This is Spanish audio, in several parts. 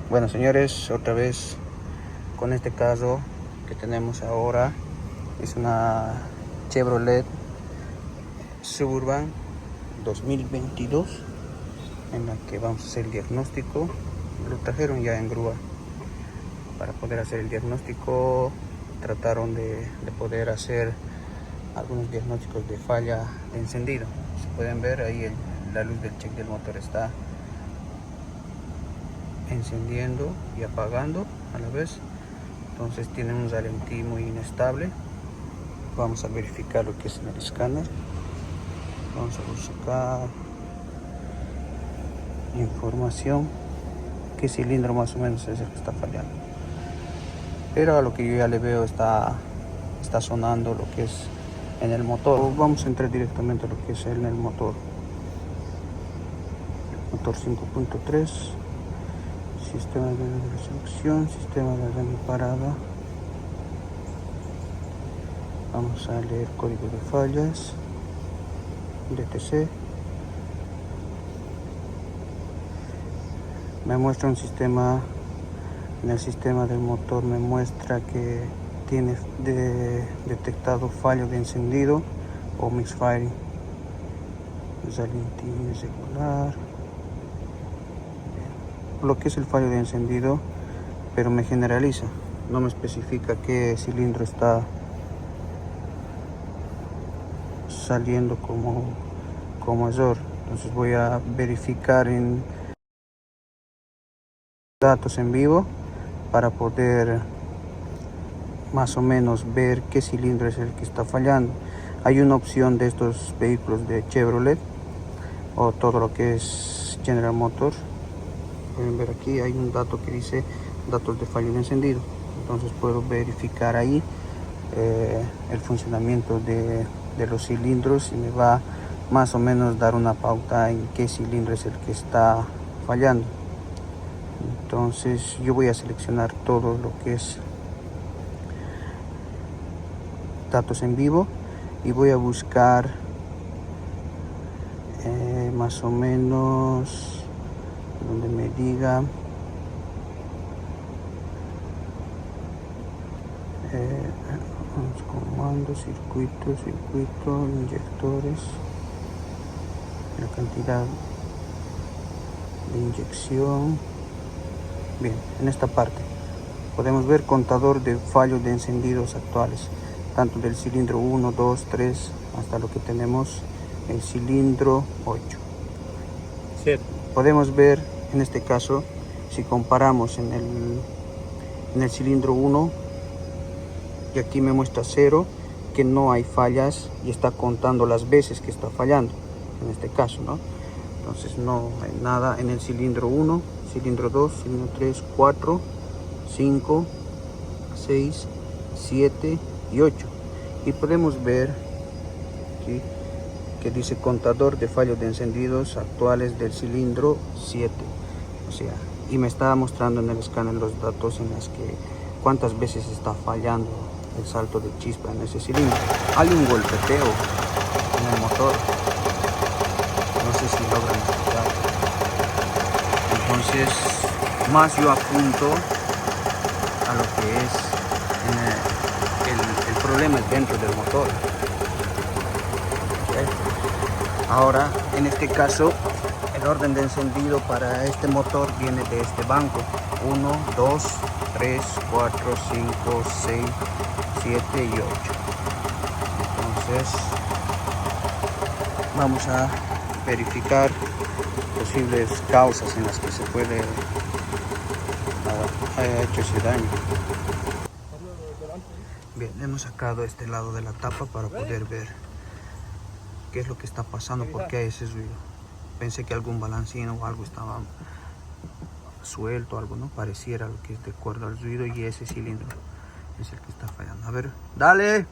Bueno, señores, otra vez con este carro que tenemos ahora. Es una Chevrolet Suburban 2022 en la que vamos a hacer el diagnóstico. Lo trajeron ya en grúa para poder hacer el diagnóstico. Trataron de poder hacer algunos diagnósticos de falla de encendido. Se pueden ver ahí la luz del check del motor está encendiendo y apagando a la vez, entonces tiene un ralentí muy inestable. Vamos a verificar lo que es en el escáner. Vamos a buscar información, qué cilindro más o menos es el que está fallando, pero a lo que yo ya le veo está sonando lo que es en el motor. Vamos a entrar directamente a lo que es en el motor 5.3, sistema de resolución, sistema de daño parada. Vamos a leer código de fallas, DTC. Me muestra un sistema, en el sistema del motor me muestra que tiene detectado fallo de encendido o misfiring, ralentí irregular, lo que es el fallo de encendido, pero me generaliza, no me especifica qué cilindro está saliendo como error. Entonces voy a verificar en datos en vivo para poder más o menos ver qué cilindro es el que está fallando. Hay una opción de estos vehículos de Chevrolet o todo lo que es General Motors. Pueden ver aquí hay un dato que dice datos de fallo de encendido, entonces puedo verificar ahí el funcionamiento de los cilindros y me va más o menos dar una pauta en qué cilindro es el que está fallando. Entonces yo voy a seleccionar todo lo que es datos en vivo y voy a buscar más o menos donde me diga comandos, circuito, inyectores, la cantidad de inyección. Bien, en esta parte podemos ver contador de fallos de encendidos actuales, tanto del cilindro 1, 2, 3 hasta lo que tenemos el cilindro 8. Sí. Podemos ver en este caso, si comparamos en el cilindro 1, y aquí me muestra 0, que no hay fallas y está contando las veces que está fallando en este caso, ¿no? Entonces no hay nada en el cilindro 1, cilindro 2, cilindro 3, 4, 5, 6, 7 y 8. Y podemos ver aquí que dice contador de fallos de encendidos actuales del cilindro 7. O sea, y me está mostrando en el escáner los datos en las que cuántas veces está fallando el salto de chispa en ese cilindro. Hay un golpeteo en el motor. No sé si logran escuchar. Entonces, más yo apunto a lo que es el problema dentro del motor. ¿Okay? Ahora, en este caso, el orden de encendido para este motor viene de este banco: 1, 2, 3, 4, 5, 6, 7 y 8. Entonces vamos a verificar posibles causas en las que se puede haya hecho ese daño. Bien, hemos sacado este lado de la tapa para poder ver qué es lo que está pasando, por qué hay ese ruido. Pensé que algún balancino o algo estaba suelto, algo, ¿no? Pareciera lo que es de acuerdo al ruido, y ese cilindro es el que está fallando. A ver, dale.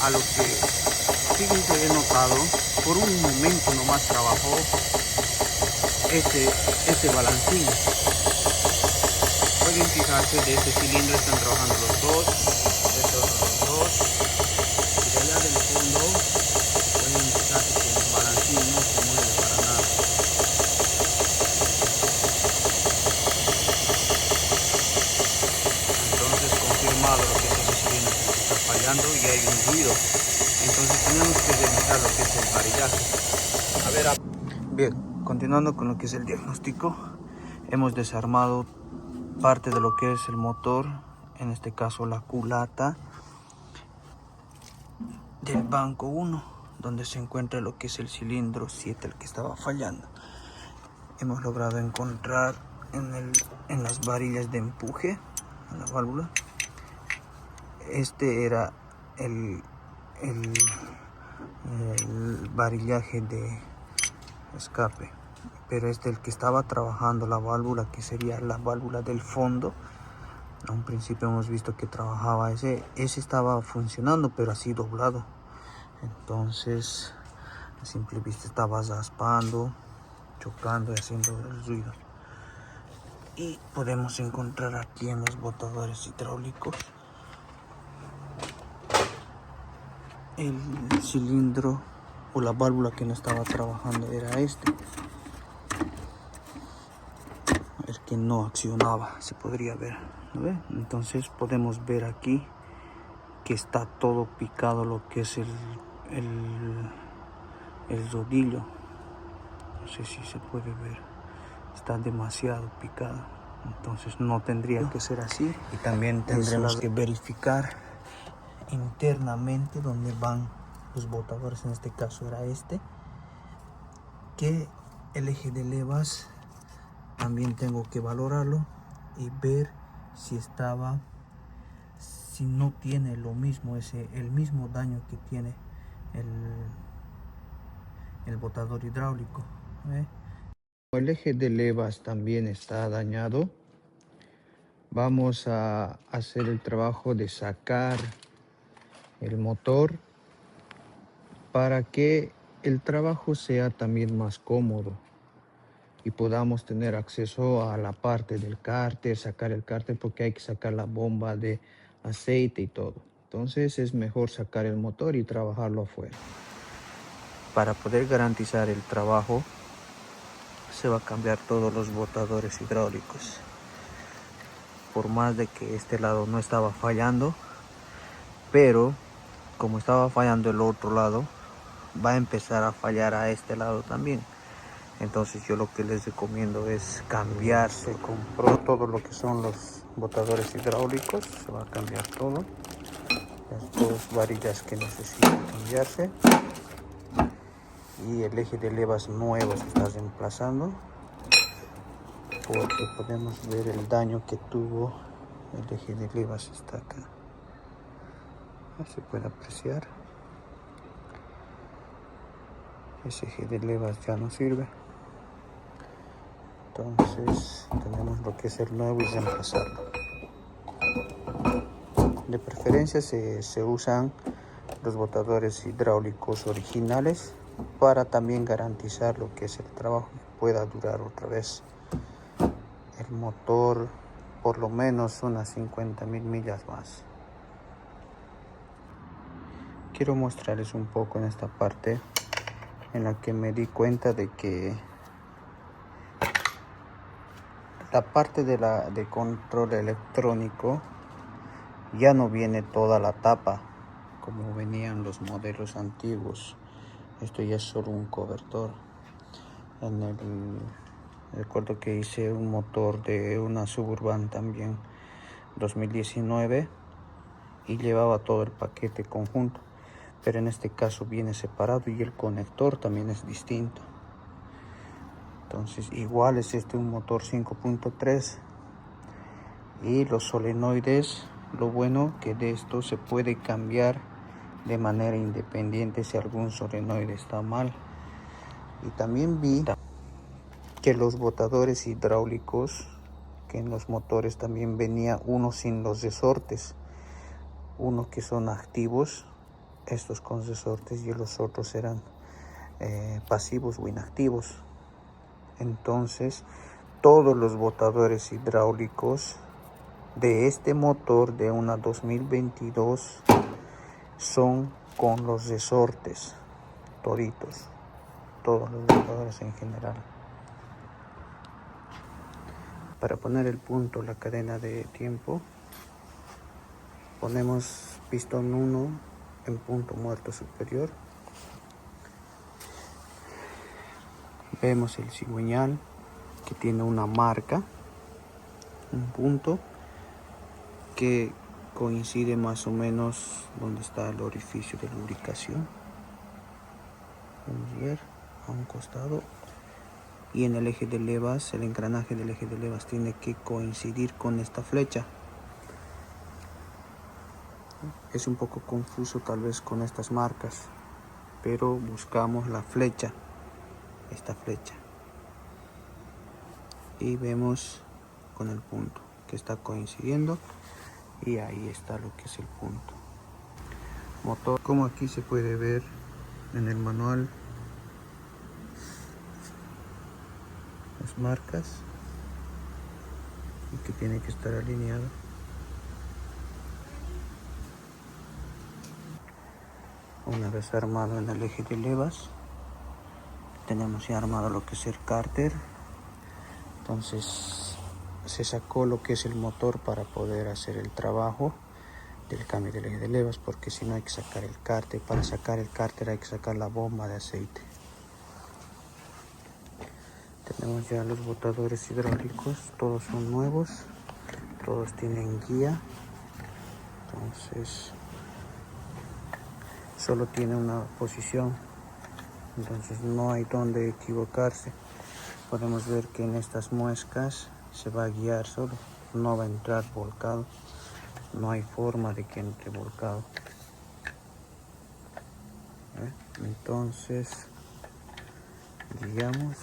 A lo que fíjense, he notado, por un momento nomás trabajó este balancín. Pueden fijarse, de este cilindro están trabajando los dos, de estos los dos, y de allá del fondo pueden fijarse fallando y hay un ruido. Entonces tenemos que revisar lo que es el varillaje. A ver, bien, continuando con lo que es el diagnóstico, hemos desarmado parte de lo que es el motor, en este caso la culata del banco 1, donde se encuentra lo que es el cilindro 7, el que estaba fallando. Hemos logrado encontrar en las varillas de empuje, en la válvula, este era el varillaje de escape, pero el que estaba trabajando la válvula, que sería la válvula del fondo. A un principio hemos visto que trabajaba ese estaba funcionando, pero así doblado. Entonces a simple vista estaba zaspando, chocando y haciendo el ruido. Y podemos encontrar aquí en los botadores hidráulicos el cilindro o la válvula que no estaba trabajando era este, el que no accionaba, se podría ver, ¿no ve? Entonces podemos ver aquí que está todo picado, lo que es el rodillo. No sé si se puede ver, está demasiado picado. Entonces no tendría que ser así. Y también tendremos que verificar internamente donde van los botadores, en este caso era este, que el eje de levas también tengo que valorarlo y ver si no tiene lo mismo, el mismo daño que tiene el botador hidráulico, ¿eh? El eje de levas también está dañado. Vamos a hacer el trabajo de sacar el motor para que el trabajo sea también más cómodo y podamos tener acceso a la parte del cárter, sacar el cárter, porque hay que sacar la bomba de aceite y todo. Entonces es mejor sacar el motor y trabajarlo afuera. Para poder garantizar el trabajo se va a cambiar todos los botadores hidráulicos. Por más de que este lado no estaba fallando, pero como estaba fallando el otro lado, va a empezar a fallar a este lado también. Entonces yo lo que les recomiendo es cambiar. Se compró todo lo que son los botadores hidráulicos, se va a cambiar todo, las dos varillas que necesitan cambiarse, y el eje de levas nuevo se está reemplazando, porque podemos ver el daño que tuvo el eje de levas. Está acá, se puede apreciar, ese eje de levas ya no sirve. Entonces tenemos lo que es el nuevo y reemplazarlo. De preferencia se usan los botadores hidráulicos originales para también garantizar lo que es el trabajo, que pueda durar otra vez el motor por lo menos unas 50.000 millas más. Quiero mostrarles un poco en esta parte en la que me di cuenta de que la parte de control electrónico ya no viene toda la tapa como venían los modelos antiguos. Esto ya es solo un cobertor. Recuerdo que hice un motor de una Suburban también 2019 y llevaba todo el paquete conjunto, pero en este caso viene separado y el conector también es distinto. Entonces igual es un motor 5.3 y los solenoides, lo bueno que de esto se puede cambiar de manera independiente si algún solenoide está mal. Y también vi que los botadores hidráulicos, que en los motores también venía uno sin los resortes, uno que son activos, estos con resortes, y los otros eran pasivos o inactivos. Entonces todos los botadores hidráulicos de este motor de una 2022 son con los resortes, toditos, todos los botadores en general. Para poner el punto, la cadena de tiempo, Ponemos pistón 1 en punto muerto superior. Vemos el cigüeñal que tiene una marca, un punto que coincide más o menos donde está el orificio de lubricación. Vamos a ver a un costado. Y en el eje de levas, el engranaje del eje de levas tiene que coincidir con esta flecha. Es un poco confuso tal vez con estas marcas, pero buscamos la flecha, esta flecha, y vemos con el punto que está coincidiendo, y ahí está lo que es el punto. Motor, como aquí se puede ver en el manual, las marcas y que tiene que estar alineado. Una vez armado en el eje de levas, tenemos ya armado lo que es el cárter. Entonces se sacó lo que es el motor para poder hacer el trabajo del cambio del eje de levas, porque si no hay que sacar el cárter. Para sacar el cárter hay que sacar la bomba de aceite. Tenemos ya los botadores hidráulicos, todos son nuevos, todos tienen guía. Entonces solo tiene una posición, entonces no hay donde equivocarse. Podemos ver que en estas muescas se va a guiar solo, no va a entrar volcado, no hay forma de que entre volcado. Entonces guiamos.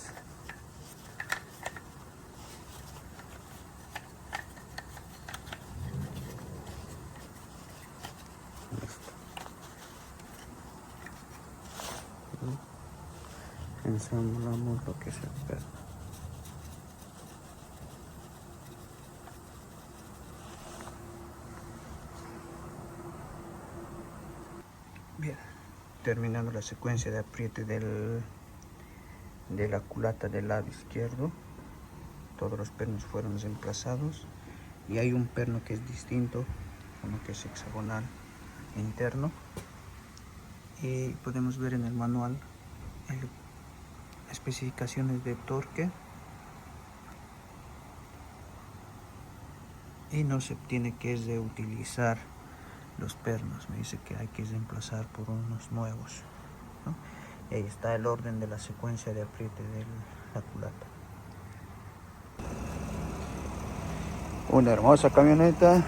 Ensamblamos lo que es el perno. Bien, terminando la secuencia de apriete de la culata del lado izquierdo. Todos los pernos fueron reemplazados y hay un perno que es distinto, uno que es hexagonal interno, y podemos ver en el manual especificaciones de torque, y no se tiene que reutilizar los pernos, me dice que hay que reemplazar por unos nuevos, ¿no? Y ahí está el orden de la secuencia de apriete de la culata. Una hermosa camioneta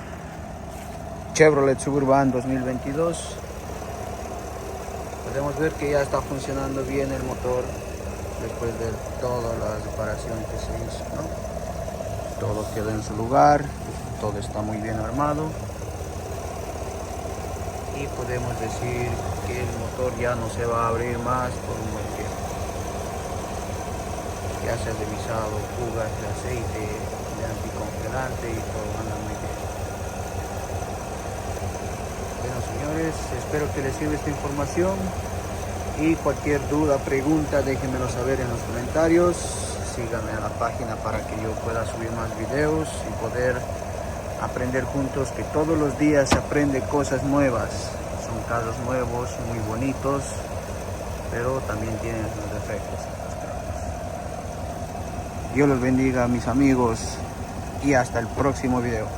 Chevrolet Suburban 2022. Podemos ver que ya está funcionando bien el motor después de toda la reparación que se hizo, ¿no? Todo quedó en su lugar, todo está muy bien armado, y podemos decir que el motor ya no se va a abrir más por un buen tiempo. Ya se ha revisado fugas de aceite, de anticongelante, y todo anda muy bien. Bueno, señores, espero que les sirva esta información, y cualquier duda, pregunta, déjenmelo saber en los comentarios. Síganme a la página para que yo pueda subir más videos y poder aprender juntos, que todos los días se aprende cosas nuevas. Son carros nuevos, muy bonitos, pero también tienen sus defectos. Dios los bendiga, mis amigos, y hasta el próximo video.